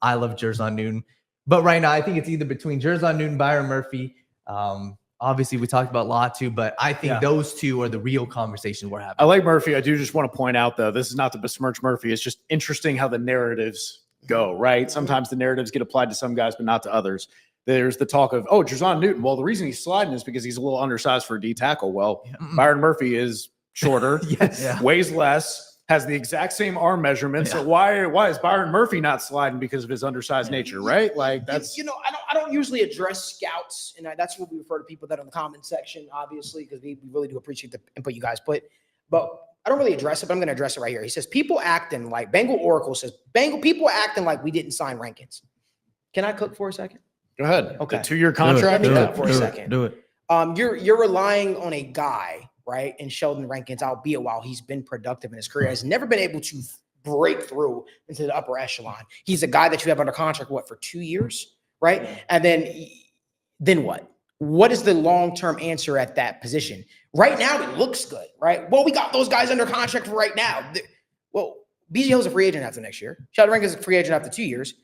I love Jerzon Newton. But right now, I think it's either between Jerzon Newton, Byron Murphy. Obviously, we talked about Latu, but I think those two are the real conversation we're having. I like Murphy. I do just want to point out, though, this is not to besmirch Murphy. It's just interesting how the narratives go, right? Sometimes the narratives get applied to some guys, but not to others. There's the talk of, Jerzon Newton. Well, the reason he's sliding is because he's a little undersized for a D tackle. Well, Byron Murphy is shorter, weighs less, has the exact same arm measurement. So why is Byron Murphy not sliding because of his undersized nature, right? Like that's I don't usually address scouts, and that's what we refer to people that are in the comment section, obviously, because we really do appreciate the input you guys put. But I don't really address it, but I'm going to address it right here. He says people acting like Bengal Oracle says people acting like we didn't sign Rankins. Can I cook for a second? Go ahead. Okay. The 2-year contract. Let me cook for a second. Do it. You're relying on a guy, right? And Sheldon Rankins, albeit while he's been productive in his career, has never been able to break through into the upper echelon. He's a guy that you have under contract, for 2 years, right? And then what? What is the long-term answer at that position? Right now, it looks good, right? Well, we got those guys under contract for right now. Well, BJ Hill's a free agent after next year. Sheldon Rankins is a free agent after 2 years.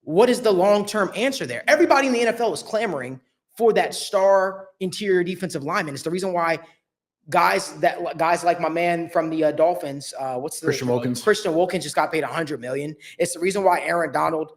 What is the long-term answer there? Everybody in the NFL is clamoring for that star interior defensive lineman. It's the reason why guys like my man from the Dolphins, Christian Wilkins. Christian Wilkins just got paid $100 million. It's the reason why Aaron Donald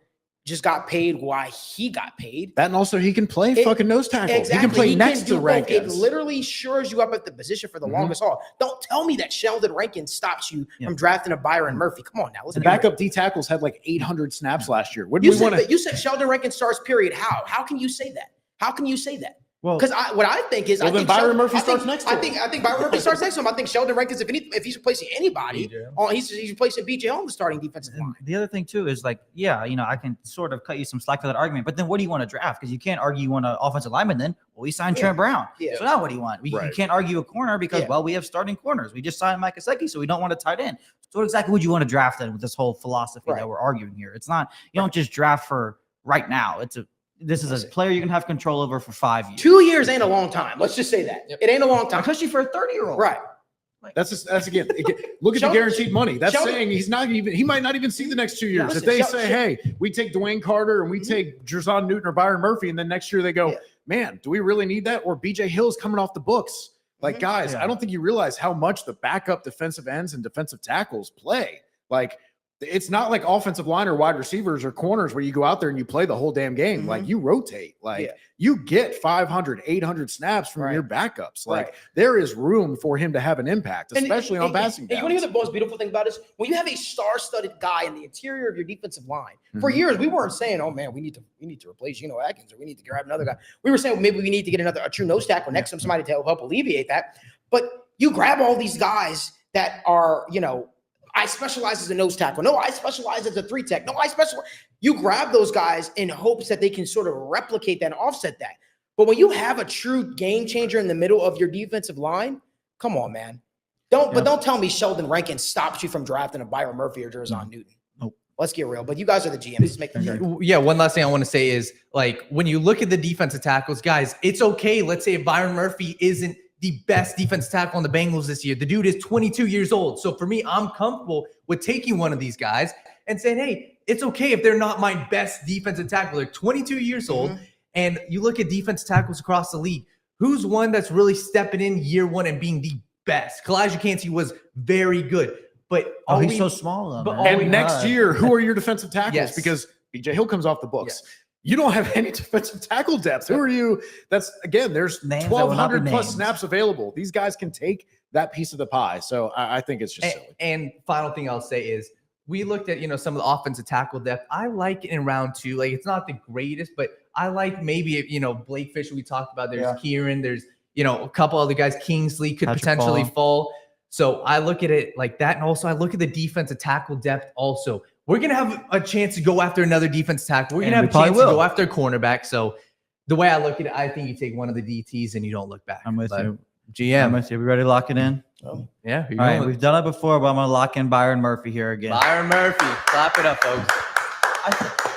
just got paid why he got paid. That and also he can play fucking nose tackle. Exactly. He can play next to Rankins. It literally shores you up at the position for the longest haul. Don't tell me that Sheldon Rankins stops you from drafting a Byron Murphy. Come on now. The backup D tackles had like 800 snaps last year. You said Sheldon Rankins starts, period. How can you say that? How can you say that? Well, because what I think is, then Byron Murphy starts next to him. I think Byron Murphy starts next to him. I think Sheldon Rankins, if he's replacing anybody, he's replacing BJ on the starting defensive line. The other thing too is like, I can sort of cut you some slack for that argument, but then what do you want to draft? Because you can't argue you want an offensive lineman. Then we signed Trent Brown. So now what do you want? You can't argue a corner because we have starting corners. We just signed Mike Gesicki, so we don't want a tight end. So what exactly would you want to draft then with this whole philosophy that we're arguing here? It's not, you don't just draft for right now. This is a player you can have control over for 5 years. 2 years ain't a long time. Let's just say that. It ain't a long time. Especially for a 30-year-old. Right. That's again, look at the guaranteed money. That's saying he might not even see the next 2 years. If they say, hey, we take Dwayne Carter and we take Jerzon Newton or Byron Murphy, and then next year they go, man, do we really need that? Or BJ Hill's coming off the books. Like, guys, I don't think you realize how much the backup defensive ends and defensive tackles play. Like, it's not like offensive line or wide receivers or corners where you go out there and you play the whole damn game. Like you rotate, you get 500, 800 snaps from your backups. Like there is room for him to have an impact, especially on passing downs. You want to hear the most beautiful thing about this? When you have a star-studded guy in the interior of your defensive line, for years we weren't saying, "Oh man, we need to replace Atkins or we need to grab another guy." We were saying, well, maybe we need to get a true nose tackle next to him, somebody to help alleviate that. But you grab all these guys that are, I specialize as a nose tackle. No, I specialize as a 3-tech. No, I specialize. You grab those guys in hopes that they can sort of replicate that and offset that. But when you have a true game changer in the middle of your defensive line, come on, man. But don't tell me Sheldon Rankins stops you from drafting a Byron Murphy or Jerzon Newton. Nope. Let's get real. But you guys are the GM. Just make them sure. Yeah, one last thing I want to say is, like, when you look at the defensive tackles, guys, it's okay. Let's say if Byron Murphy isn't the best defense tackle on the Bengals this year. The dude is 22 years old. So for me, I'm comfortable with taking one of these guys and saying, hey, it's okay if they're not my best defensive tackle. They're 22 years old. And you look at defensive tackles across the league. Who's one that's really stepping in year one and being the best? Kalijah Kancey was very good. But he's so small. Though, and next year, who are your defensive tackles? Because BJ Hill comes off the books. You don't have any defensive tackle depth. Who are you? That's, again, there's 1,200 plus snaps available. These guys can take that piece of the pie. So I think it's just silly. And final thing I'll say is we looked at, some of the offensive tackle depth. I like it in round 2. Like, it's not the greatest, but I like maybe, Blake Fisher we talked about. There's Kieran. There's, a couple other guys. Kingsley could potentially fall. So I look at it like that. And also I look at the defensive tackle depth also. We're going to have a chance to go after another defense tackle. We're going to have a chance to go after a cornerback. So the way I look at it, I think you take one of the DTs and you don't look back. I'm with you. GM. I'm with you. Are we ready to lock it in? Oh, yeah. All right. We've done it before, but I'm going to lock in Byron Murphy here again. Byron Murphy. Clap it up, folks.